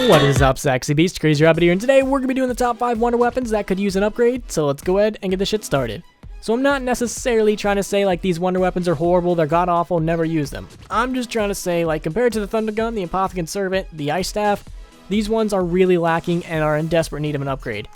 What is up, Sexy Beast? Crazy Rabbit here, and today we're going to be doing the top 5 wonder weapons that could use an upgrade, so let's go ahead and get this shit started. So I'm not necessarily trying to say like these wonder weapons are horrible, they're god-awful, never use them. I'm just trying to say like compared to the Thunder Gun, the Apothicon Servant, the Ice Staff, these ones are really lacking and are in desperate need of an upgrade.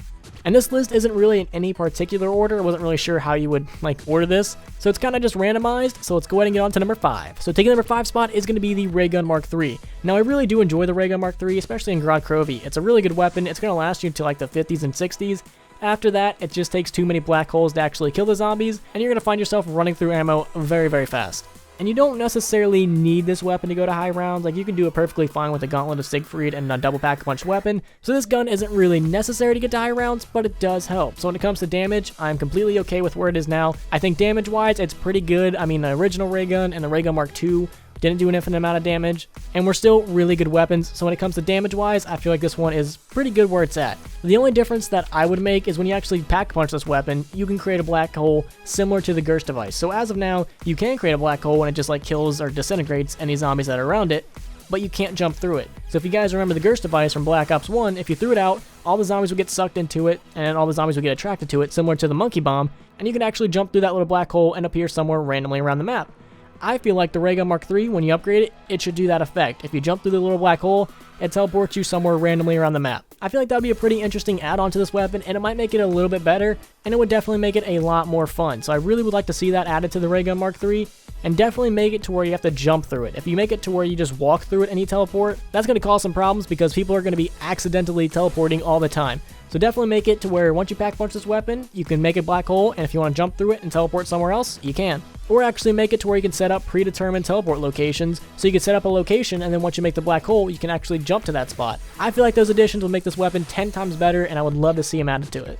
And this list isn't really in any particular order. I wasn't really sure how you would like order this, so it's kind of just randomized. So let's go ahead and get on to number 5. So taking the number 5 spot is going to be the Ray Gun Mark III. Now I really do enjoy the Ray Gun Mark III, especially in Grodd Krovi. It's a really good weapon. It's going to last you to like the 50s and 60s. After that, it just takes too many black holes to actually kill the zombies, and you're going to find yourself running through ammo very, very fast. And you don't necessarily need this weapon to go to high rounds. Like, you can do it perfectly fine with the Gauntlet of Siegfried and a double pack-a-punch weapon. So this gun isn't really necessary to get to high rounds, but it does help. So when it comes to damage, I'm completely okay with where it is now. I think damage-wise, it's pretty good. I mean, the original Ray Gun and the Ray Gun Mark II didn't do an infinite amount of damage, and we're still really good weapons. So when it comes to damage-wise, I feel like this one is pretty good where it's at. The only difference that I would make is when you actually pack-punch this weapon, you can create a black hole similar to the Gerst device. So as of now, you can create a black hole when it just like kills or disintegrates any zombies that are around it, but you can't jump through it. So if you guys remember the Gerst device from Black Ops 1, if you threw it out, all the zombies would get sucked into it, and all the zombies would get attracted to it, similar to the Monkey Bomb, and you can actually jump through that little black hole and appear somewhere randomly around the map. I feel like the Ray Gun Mark III, when you upgrade it, it should do that effect. If you jump through the little black hole, it teleports you somewhere randomly around the map. I feel like that would be a pretty interesting add-on to this weapon, and it might make it a little bit better, and it would definitely make it a lot more fun. So I really would like to see that added to the Ray Gun Mark III, and definitely make it to where you have to jump through it. If you make it to where you just walk through it and you teleport, that's going to cause some problems because people are going to be accidentally teleporting all the time. So definitely make it to where once you pack punch this weapon, you can make a black hole, and if you want to jump through it and teleport somewhere else, you can. Or actually make it to where you can set up predetermined teleport locations, so you can set up a location, and then once you make the black hole, you can actually jump to that spot. I feel like those additions will make this weapon 10 times better, and I would love to see them added to it.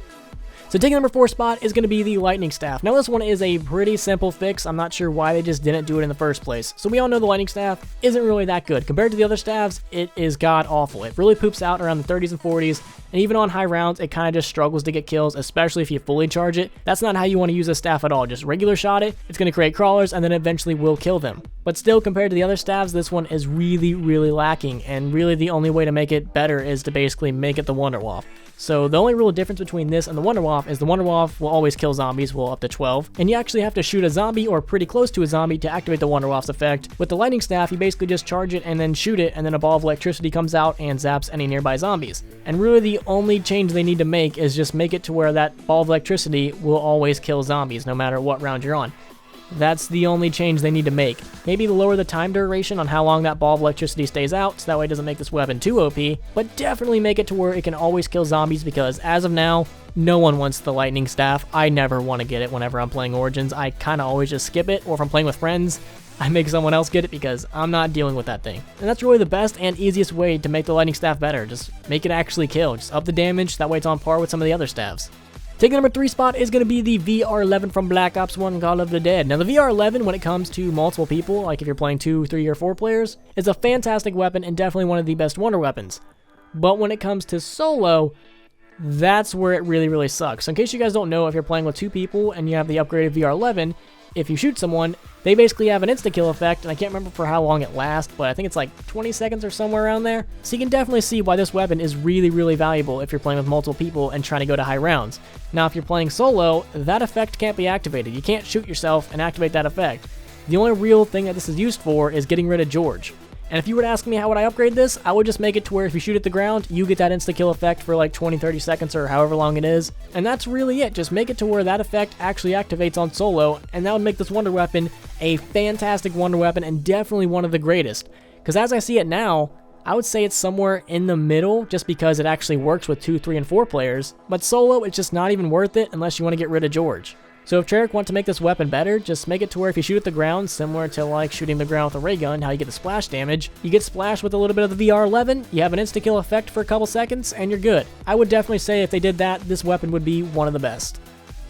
So taking number 4 spot is going to be the Lightning Staff. Now this one is a pretty simple fix. I'm not sure why they just didn't do it in the first place. So we all know the Lightning Staff isn't really that good. Compared to the other staffs, it is god-awful. It really poops out around the 30s and 40s, and even on high rounds, it kind of just struggles to get kills, especially if you fully charge it. That's not how you want to use a staff at all. Just regular shot it, it's going to create crawlers, and then eventually will kill them. But still, compared to the other staffs, this one is really, really lacking, and really the only way to make it better is to basically make it the Wunderwaffe. So the only real difference between this and the Wunderwaffe is the Wunderwaffe will always kill zombies, well up to 12, and you actually have to shoot a zombie or pretty close to a zombie to activate the Wunderwaffe's effect. With the Lightning Staff, you basically just charge it and then shoot it, and then a ball of electricity comes out and zaps any nearby zombies. And really the only change they need to make is just make it to where that ball of electricity will always kill zombies no matter what round you're on. That's the only change they need to make. Maybe lower the time duration on how long that ball of electricity stays out, so that way it doesn't make this weapon too OP, but definitely make it to where it can always kill zombies, because as of now, no one wants the Lightning Staff. I never want to get it whenever I'm playing Origins. I kind of always just skip it, or if I'm playing with friends, I make someone else get it because I'm not dealing with that thing. And that's really the best and easiest way to make the Lightning Staff better. Just make it actually kill. Just up the damage, that way it's on par with some of the other staffs. Taking number 3 spot is going to be the VR11 from Black Ops 1 Call of the Dead. Now the VR11, when it comes to multiple people, like if you're playing 2, 3, or 4 players, is a fantastic weapon and definitely one of the best wonder weapons. But when it comes to solo, that's where it really, really sucks. So in case you guys don't know, if you're playing with 2 people and you have the upgraded VR11, if you shoot someone, they basically have an insta-kill effect, and I can't remember for how long it lasts, but I think it's like 20 seconds or somewhere around there. So you can definitely see why this weapon is really, really valuable if you're playing with multiple people and trying to go to high rounds. Now, if you're playing solo, that effect can't be activated. You can't shoot yourself and activate that effect. The only real thing that this is used for is getting rid of George. And if you were to ask me how would I upgrade this, I would just make it to where if you shoot at the ground, you get that insta-kill effect for like 20-30 seconds or however long it is. And that's really it. Just make it to where that effect actually activates on solo, and that would make this wonder weapon a fantastic wonder weapon and definitely one of the greatest. Because as I see it now, I would say it's somewhere in the middle just because it actually works with 2, 3, and 4 players. But solo, it's just not even worth it unless you want to get rid of George. So if Treyarch want to make this weapon better, just make it to where if you shoot at the ground, similar to like shooting the ground with a ray gun, how you get the splash damage, you get splashed with a little bit of the VR11, you have an insta-kill effect for a couple seconds, and you're good. I would definitely say if they did that, this weapon would be one of the best.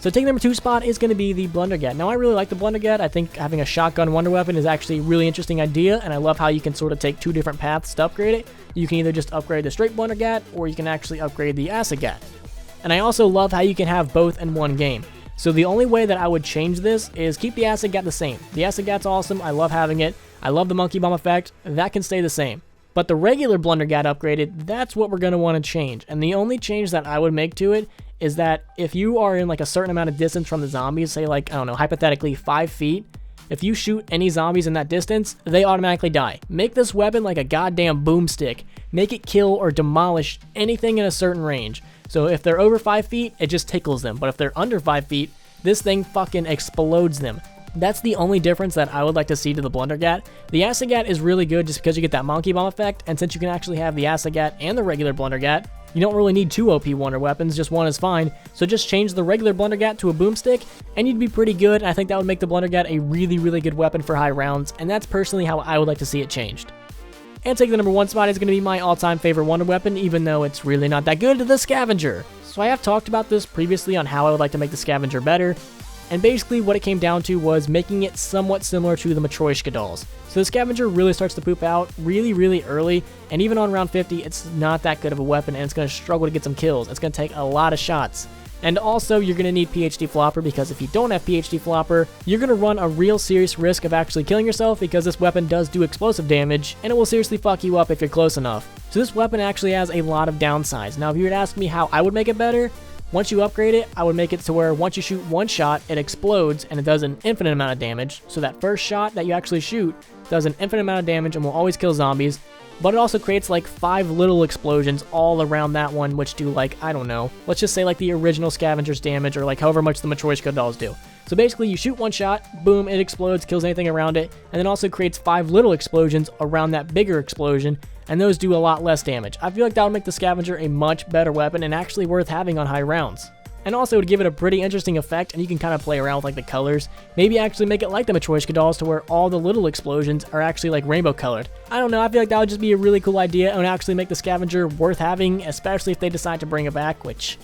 So taking number 2 spot is going to be the Blundergat. Now I really like the Blundergat. I think having a shotgun wonder weapon is actually a really interesting idea, and I love how you can sort of take 2 different paths to upgrade it. You can either just upgrade the straight Blundergat, or you can actually upgrade the Acid Gat. And I also love how you can have both in one game. So the only way that I would change this is keep the Acid Gat the same. The Acid Gat's awesome. I love having it. I love the Monkey Bomb effect. That can stay the same. But the regular Blundergat upgraded, that's what we're going to want to change. And the only change that I would make to it is that if you are in like a certain amount of distance from the zombies, say like, I don't know, hypothetically 5 feet, if you shoot any zombies in that distance, they automatically die. Make this weapon like a goddamn boomstick. Make it kill or demolish anything in a certain range. So if they're over 5 feet, it just tickles them. But if they're under 5 feet, this thing fucking explodes them. That's the only difference that I would like to see to the Blundergat. The Acid Gat is really good just because you get that Monkey Bomb effect, and since you can actually have the Acid Gat and the regular Blundergat, you don't really need 2 OP Wonder Weapons, just one is fine. So just change the regular Blundergat to a Boomstick, and you'd be pretty good. I think that would make the Blundergat a really, really good weapon for high rounds, and that's personally how I would like to see it changed. And taking the number 1 spot is going to be my all-time favorite Wonder Weapon, even though it's really not that good, the Scavenger. So I have talked about this previously on how I would like to make the Scavenger better, and basically what it came down to was making it somewhat similar to the Matryoshka dolls. So the Scavenger really starts to poop out really, really early, and even on round 50, it's not that good of a weapon, and it's going to struggle to get some kills. It's going to take a lot of shots. And also, you're going to need PhD Flopper, because if you don't have PhD Flopper, you're going to run a real serious risk of actually killing yourself, because this weapon does do explosive damage, and it will seriously fuck you up if you're close enough. So this weapon actually has a lot of downsides. Now, if you were to ask me how I would make it better, once you upgrade it, I would make it to where once you shoot one shot, it explodes and it does an infinite amount of damage. So that first shot that you actually shoot does an infinite amount of damage and will always kill zombies. But it also creates like 5 little explosions all around that one, which do like, I don't know, let's just say like the original Scavenger's damage or like however much the Matryoshka dolls do. So basically you shoot one shot, boom, it explodes, kills anything around it, and then also creates 5 little explosions around that bigger explosion, and those do a lot less damage. I feel like that would make the Scavenger a much better weapon and actually worth having on high rounds. And also it would give it a pretty interesting effect, and you can kind of play around with like the colors. Maybe actually make it like the Matryoshka dolls to where all the little explosions are actually like rainbow colored. I don't know, I feel like that would just be a really cool idea and would actually make the Scavenger worth having, especially if they decide to bring it back, which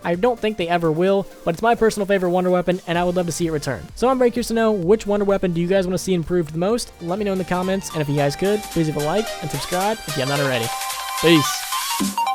I don't think they ever will, but it's my personal favorite Wonder Weapon, and I would love to see it return. So I'm very curious to know, which Wonder Weapon do you guys want to see improved the most? Let me know in the comments, and if you guys could, please leave a like and subscribe if you have not already. Peace.